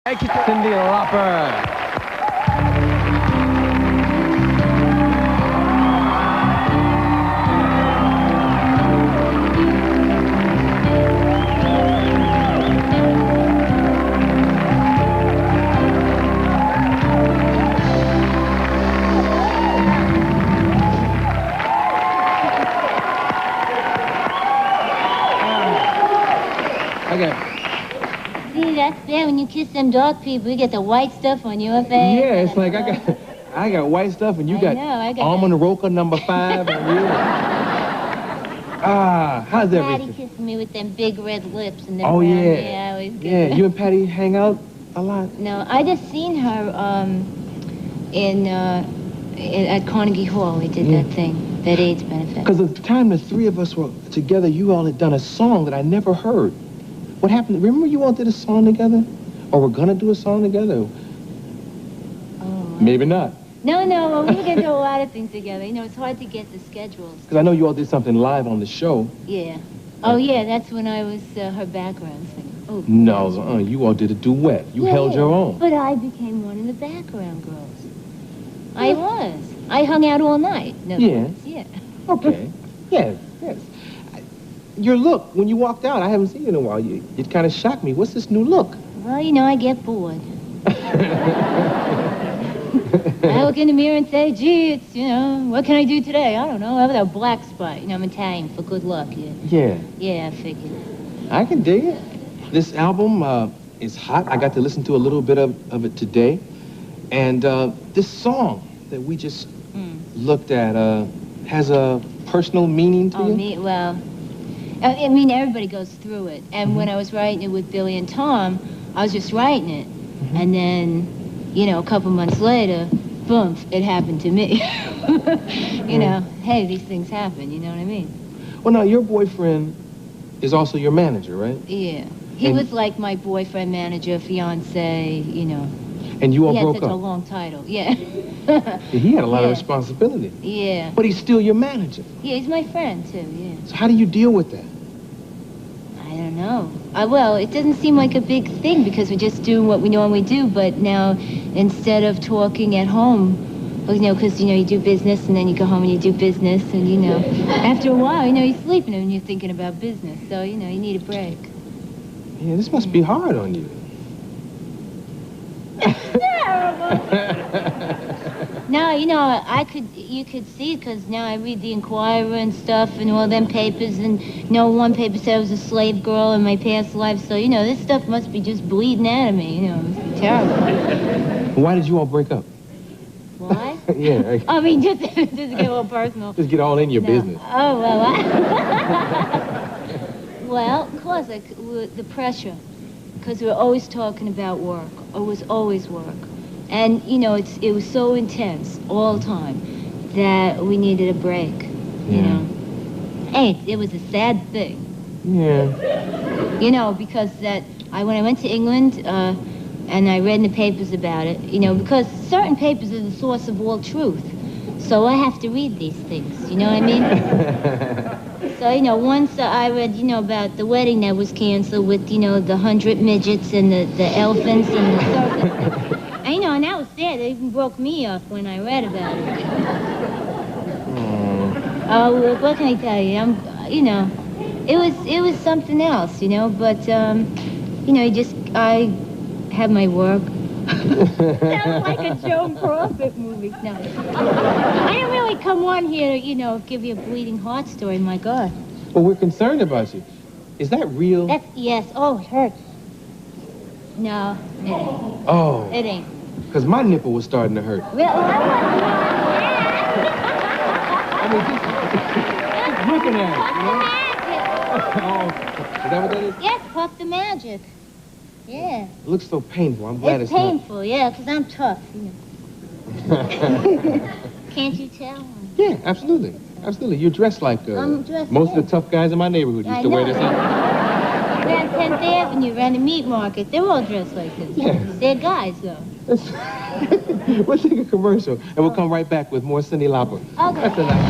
Thank you, Cyndi Lauper. Okay. See, that's bad when you kiss them dog people. You get the white stuff on your face. Yeah, it's like I got white stuff and you got almond roca #5 on you. How's everything? Patty kissing me with them big red lips and them Oh, brown yeah. hair. I always get Yeah, it. you and Patty hang out a lot? No, I just seen her at Carnegie Hall. We did that thing, that AIDS benefit. Because at the time the three of us were together, you all had done a song that I never heard. What happened? Remember you all did a song together? Or we're gonna do a song together? Oh. Maybe not. No, well, we were going to do a lot of things together. You know, it's hard to get the schedules. Because I know you all did something live on the show. Yeah. Oh, yeah, that's when I was her background singer. Oh, No, you all did a duet. You held your own. But I became one of the background girls. I was. I hung out all night. No, Yeah. Yeah. Okay. Yes. Your look, when you walked out, I haven't seen you in a while. It kind of shocked me. What's this new look? Well, you know, I get bored. I look in the mirror and say, gee, it's, you know, what can I do today? I don't know. I have that black spot. You know, I'm Italian for good luck. Yeah. Yeah, I figured. I can dig it. This album is hot. I got to listen to a little bit of it today. And this song that we just looked at has a personal meaning to you? I mean, everybody goes through it. And when I was writing it with Billy and Tom, I was just writing it. And then, you know, a couple months later, boom, it happened to me. You know, hey, these things happen, you know what I mean? Well, now, your boyfriend is also your manager, right? Yeah. He was like my boyfriend, manager, fiance, you know. And you all broke He had such a up? long title, yeah. He had a lot of responsibility. Yeah. But he's still your manager. Yeah, he's my friend, too, yeah. So how do you deal with that? I don't know. Well, it doesn't seem like a big thing because we're just doing what we normally do, but now instead of talking at home, you know, because, you know, you do business and then you go home and you do business and, you know, after a while, you know, you're sleeping and you're thinking about business. So, you know, you need a break. Yeah, this must be hard on you. No, you know, you could see it because now I read the Inquirer and stuff and all them papers and, you know, one paper said I was a slave girl in my past life. So, you know, this stuff must be just bleeding out of me, you know, it must be terrible. Why did you all break up? Why? Yeah. I mean, just to get a little personal. Just get all in your business. Oh, well, well, cause the pressure. Because we were always talking about work. It was always work. And, you know, it was so intense all the time that we needed a break, you know. Hey, it was a sad thing. Yeah. You know, because when I went to England, and I read in the papers about it, you know, because certain papers are the source of all truth. So I have to read these things, you know what I mean? So, you know, once I read, you know, about the wedding that was canceled with, you know, the 100 midgets and the elephants and the circus. And, you know, and that was sad. It even broke me up when I read about it. Oh, well, what can I tell you? You know, it was something else, you know, but, you know, I have my work. Sounds like a Joan Crawford movie. No. I didn't really come on here to, you know, give you a bleeding heart story, my God. Well, we're concerned about you. Is that real? Yes. Oh, it hurts. No, it ain't. Oh. It ain't. Because my nipple was starting to hurt. Well, I mean, just looking at it, you know? Oh, is that what that is? yes, Puff the Magic. Yeah. It looks so painful. I'm glad It's it's painful, yeah, because I'm tough, you know. Can't you tell? Yeah, absolutely. Absolutely. You're dressed like I'm dressed most of like- the tough guys in my neighborhood used I to wear know. this out. Around 10th Avenue, around the meat market, they're all dressed like this. Yeah. They're guys, though. We'll take a commercial, and we'll come right back with more Cyndi Lauper. Okay. That's enough.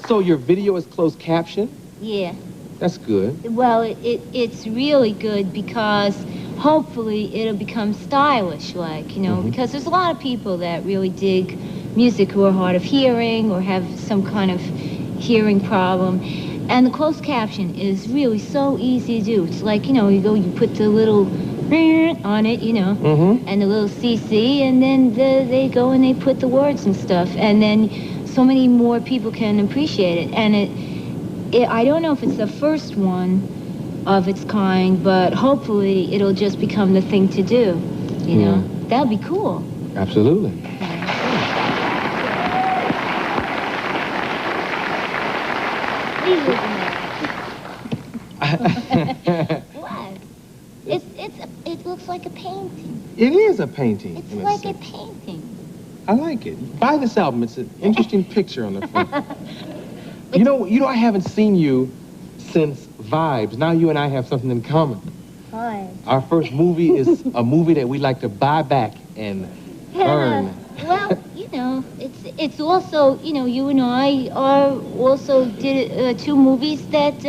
So your video is closed caption? Yeah. That's good. Well, it's really good because hopefully it'll become stylish, like, you know, because there's a lot of people that really dig music who are hard of hearing or have some kind of hearing problem. And the closed caption is really so easy to do. It's like, you know, you put the little on it, you know, and the little CC, and then they go and they put the words and stuff, and then so many more people can appreciate it. And I don't know if it's the first one of its kind, but hopefully it'll just become the thing to do, you know. That'd be cool. Absolutely. Please listen to What? It looks like a painting. It is a painting. It's like a painting. I like it. Buy this album. It's an interesting picture on the front. You know, I haven't seen you since Vibes. Now you and I have something in common. What? Our first movie is a movie that we like to buy back and burn. Well, you know, it's also, you know, you and I also did 2 movies that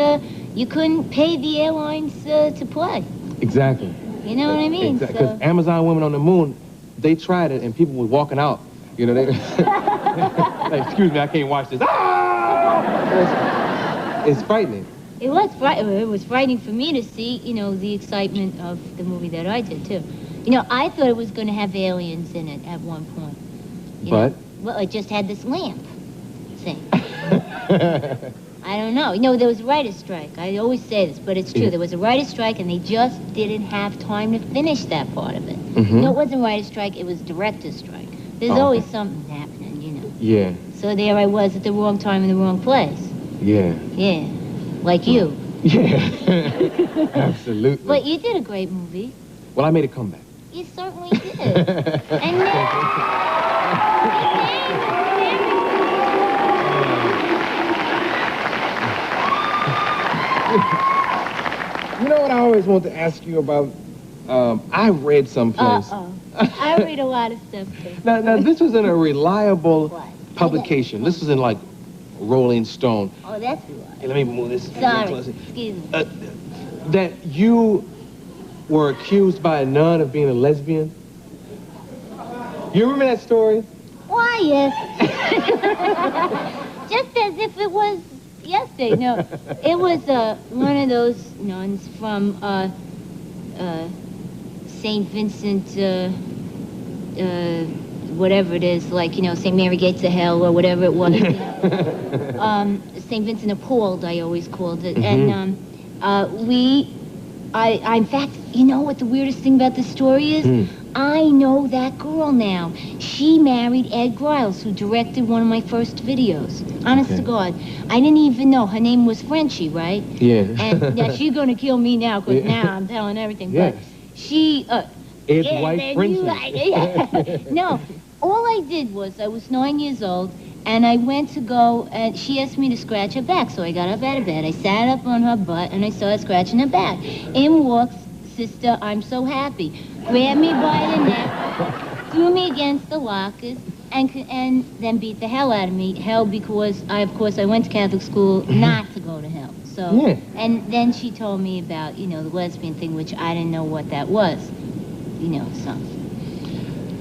you couldn't pay the airlines to play. Exactly. You know what I mean? Exactly. Because Amazon Women on the Moon, they tried it and people were walking out. You know, they like, excuse me, I can't watch this. Ah! It's frightening. It was frightening for me to see, you know, the excitement of the movie that I did too. You know, I thought it was going to have aliens in it at one point. But? Well, it just had this lamp thing. I don't know. You know, there was a writer's strike. I always say this, but it's true. There was a writer's strike, and they just didn't have time to finish that part of it. No, it wasn't a writer's strike. It was director's strike. There's always something happening, you know. Yeah. So there I was at the wrong time in the wrong place. Yeah. Yeah. Like you. Yeah. Absolutely. But you did a great movie. Well, I made a comeback. You certainly did. And You know what I always want to ask you about? I read someplace. I read a lot of stuff too. Now, this was in a reliable publication. This was in, like, Rolling Stone. Oh, that's what. Hey, let me move this. Sorry. Excuse me. That you were accused by a nun of being a lesbian. You remember that story? Why, yes. Just as if it was yesterday. No, it was one of those nuns from St. Vincent, whatever it is, like, you know, St. Mary Gates of Hell or whatever it was. You know. St. Vincent of Paul, I always called it. And in fact, you know what the weirdest thing about this story is? I know that girl now. She married Ed Griles, who directed one of my first videos. Honest to God. I didn't even know. Her name was Frenchie, right? Yeah. And now she's going to kill me now, because now I'm telling everything. Yes. But she... Ed's wife, Frenchie. No, all I did was, I was 9 years old, and I went to go, and she asked me to scratch her back, so I got up out of bed. I sat up on her butt, and I started scratching her back. In walks Sister I'm So Happy. Grabbed me by the neck, threw me against the lockers, and then beat the hell out of me. Hell, because I went to Catholic school not to go to hell. So, and then she told me about, you know, the lesbian thing, which I didn't know what that was. You know, so.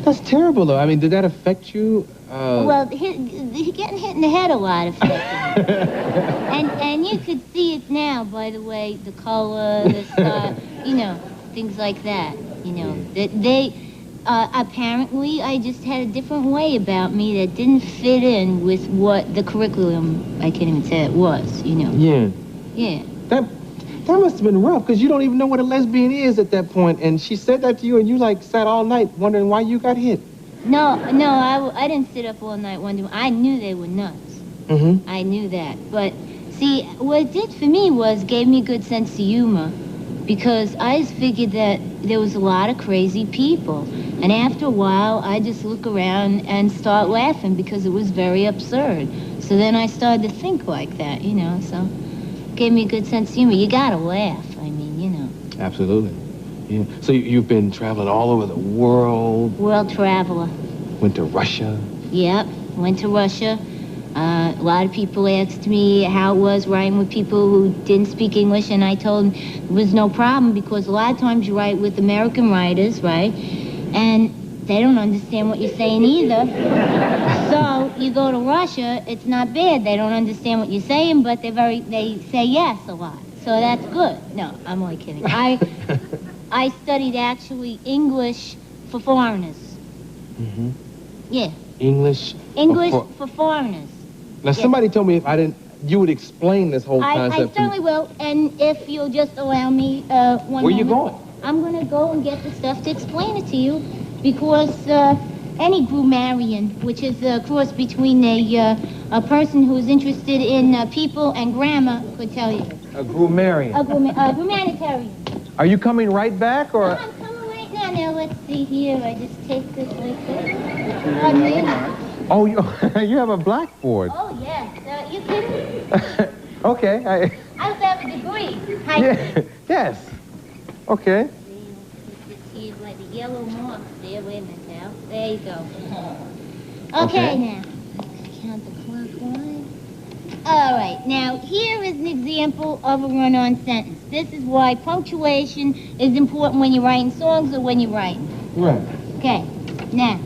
That's terrible, though. I mean, did that affect you? Well, getting hit in the head a lot affected me. And you could see it now, by the way, the color, the style, you know, things like that. You know, that they apparently I just had a different way about me that didn't fit in with what the curriculum, I can't even say it was, you know. Yeah. Yeah. That must have been rough, because you don't even know what a lesbian is at that point, and she said that to you, and you, like, sat all night wondering why you got hit. No, I didn't sit up all night wondering. I knew they were nuts. I knew that. But, see, what it did for me was gave me a good sense of humor, because I just figured that there was a lot of crazy people. And after a while, I just look around and start laughing, because it was very absurd. So then I started to think like that, you know, so... Gave me a good sense of humor. You gotta laugh. I mean, you know. Absolutely. Yeah. So you've been traveling all over the world. World traveler. Went to Russia. Yep. went to Russia. A lot of people asked me how it was writing with people who didn't speak English, and I told them it was no problem because a lot of times you write with American writers, right? And they don't understand what you're saying either. So you go to Russia, it's not bad. They don't understand what you're saying, but they say yes a lot. So that's good. No, I'm only kidding. I studied actually English for foreigners. Mm-hmm. Yeah. English For foreigners. Now, somebody told me if I didn't, you would explain this whole I concept. certainly will, and if you'll just allow me one Where moment. you going? I'm going to go and get the stuff to explain it to you, because any grammarian, which is a cross between a person who's interested in people and grammar, could tell you. A grammarian. A grammaritarian. Are you coming right back, or? I'm coming right now. Now, let's see here. I just take this like this. Oh, you have a blackboard. Oh, yes. You kidding? Okay. I also have a degree. Yeah. Yes. Okay. See where the yellow marks there. Wait a minute now. There you go. Okay, now. Let's count the clock. 1. All right. Now, here is an example of a run-on sentence. This is why punctuation is important when you're writing songs or when you're writing. Right. Okay. Now.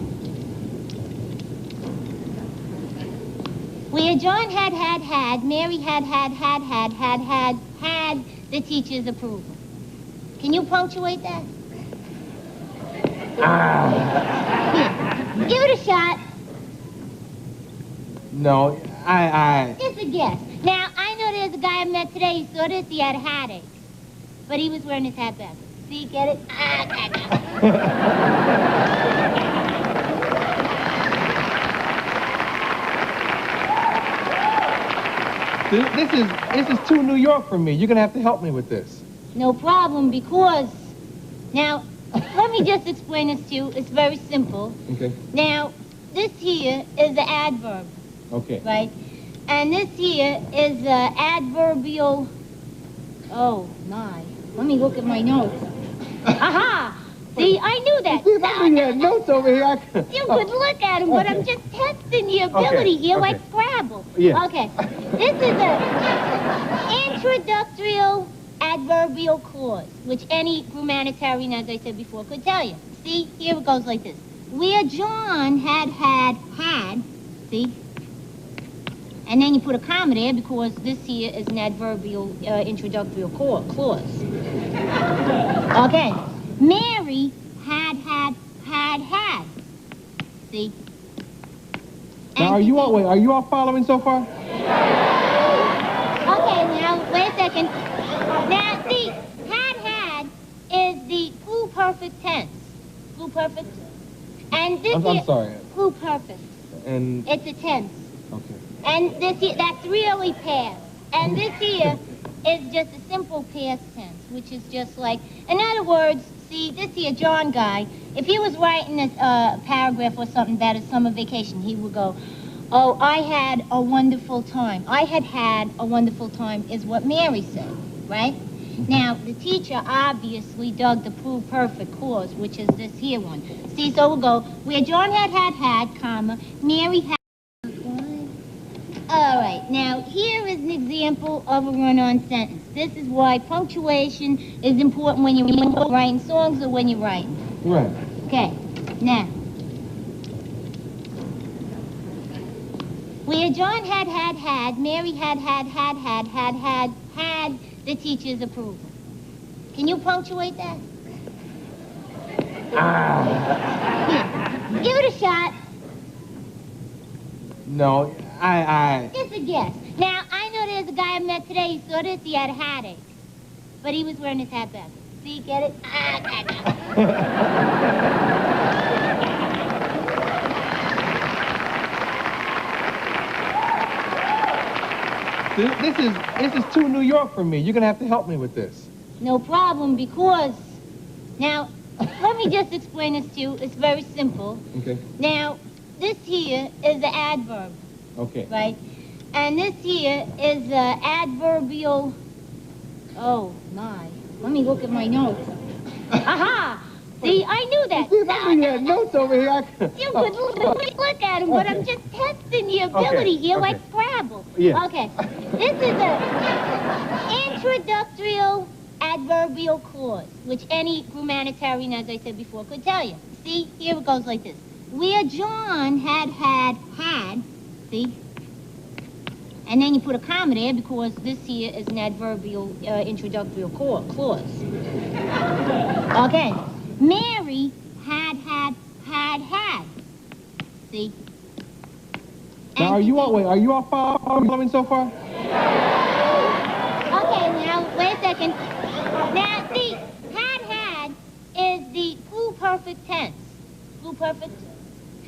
Where John had, Mary had the teacher's approval. Can you punctuate that? Give it a shot. No, Just a guess. Now, I know there's a guy I met today who saw this, he had a headache. But he was wearing his hat backwards. See, get it? This is too New York for me. You're gonna have to help me with this. No problem, because... Now, let me just explain this to you. It's very simple. Okay. Now, this here is the adverb, Okay. right? And this here is the adverbial... Oh, my. Let me look at my notes. Aha! See, I knew that. See, if I knew you had notes over here, I could... You could look at them, but I'm just testing your ability here like Scrabble. Yeah. Okay. This is a introductory adverbial clause, which any grammaritarian, as I said before, could tell you. See, here it goes like this. Where John had, see? And then you put a comma there because this here is an adverbial introductory clause. Okay. Mary had. See? Now, are you all following so far? Okay, now, wait a second. Now, see, had is the pluperfect tense. Pluperfect. And this I'm sorry. Pluperfect. And... It's a tense. Okay. And this here, that's really past. And this here is just a simple past tense, which is just like, in other words, see, this here John guy, if he was writing a paragraph or something about a summer vacation, he would go, oh, I had a wonderful time. I had a wonderful time is what Mary said, right? Now, the teacher obviously dug the pluperfect clause, which is this here one. See, so we'll go, where John had, comma, Mary had. All right, now, here is an example of a run-on sentence. This is why punctuation is important when you're writing songs or when you're writing. Right. Okay, now. Where John had, Mary had the teacher's approval. Can you punctuate that? Give it a shot. No, Just a guess. Now, I know there's a guy I met today who saw this, he had a headache. But he was wearing his hat backwards. See, get it? This is too New York for me. You're gonna have to help me with this. No problem, because... Now, let me just explain this to you. It's very simple. Okay. Now, this here is the adverb, Okay. right? And this here is the adverbial... Oh, my. Let me look at my notes. Aha! See, I knew that. See, if I knew you had notes over here, I could... You could look at them, but I'm just testing your ability here like Scrabble. Yeah. Okay. This is a introductory adverbial clause, which any grammaticarian, as I said before, could tell you. See, here it goes like this. Where John had, see? And then you put a comma there because this here is an adverbial introductory clause. Okay. Mary had. See? Now, are you all following so far? Okay, now, wait a second. Now, see, had is the pluperfect tense. Pluperfect.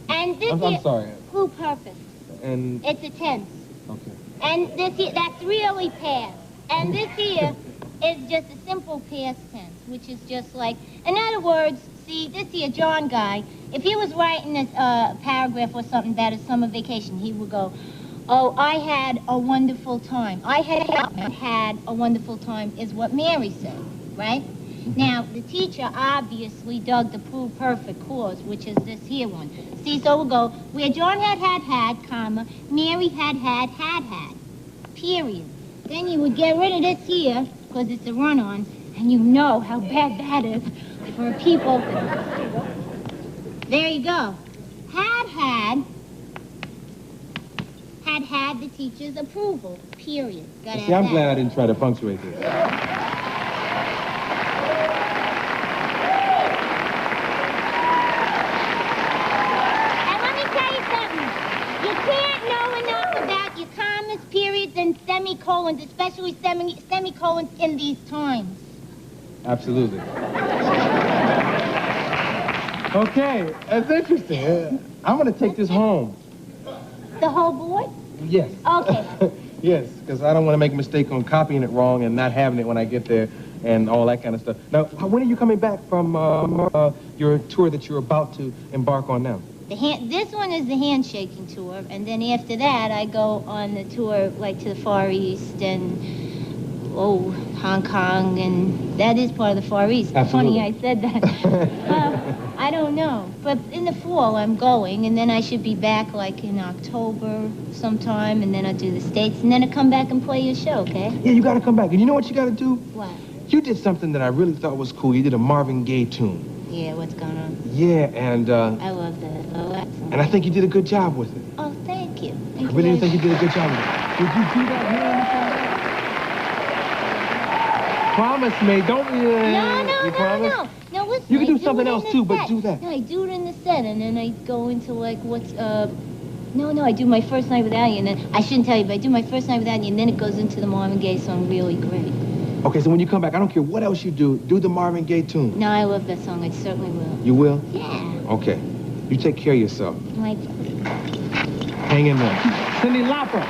And this I'm sorry. Pluperfect. And... It's a tense. Okay. And this here, that's really past. And this here is just a simple past tense, which is just like, in other words, see, this here John guy, if he was writing a paragraph or something about his summer vacation, he would go, oh, I had a wonderful time. I had a wonderful time is what Mary said, right? Now, the teacher obviously dug the pluperfect clause, which is this here one. See, so we'll go, where John had, comma, Mary had, period. Then you would get rid of this here, because it's a run-on, and you know how bad that is for people. There you go. Had the teacher's approval, period. Gotta See, have I'm that. glad I didn't try to punctuate this. And let me tell you something. You can't know enough about your commas, periods, and semicolons, especially semicolons in these times. Absolutely. Okay, that's interesting. I'm going to take this home. The whole board? Yes. Okay. Yes, because I don't want to make a mistake on copying it wrong and not having it when I get there and all that kind of stuff. Now, when are you coming back from your tour that you're about to embark on now? This one is the handshaking tour, and then after that, I go on the tour, like, to the Far East and, Hong Kong, and that is part of the Far East. Absolutely. Funny I said that. I don't know, but in the fall I'm going, and then I should be back, like, in October sometime, and then I'll do the States, and then I'll come back and play your show, okay? Yeah, you got to come back. And you know what you got to do? What? You did something that I really thought was cool. You did a Marvin Gaye tune. Yeah, what's going on? Yeah, and I love that. Oh, excellent. and I think you did a good job with it. Oh, thank you. I really think you did a good job with it. Would you do that here when you come back? Promise me, don't you? You promise? No, listen. You can I do something it in else the too, but set. do that. No, I do it in the set, and then I go into like what's No, I do my first night without you, and then I shouldn't tell you, but I do my first night without you, and then it goes into the Marvin Gaye song, Really Great. Okay, so when you come back, I don't care what else you do the Marvin Gaye tune. No, I love that song. I certainly will. You will? Yeah. Okay. You take care of yourself. Like. Hang in there. Cyndi Lauper.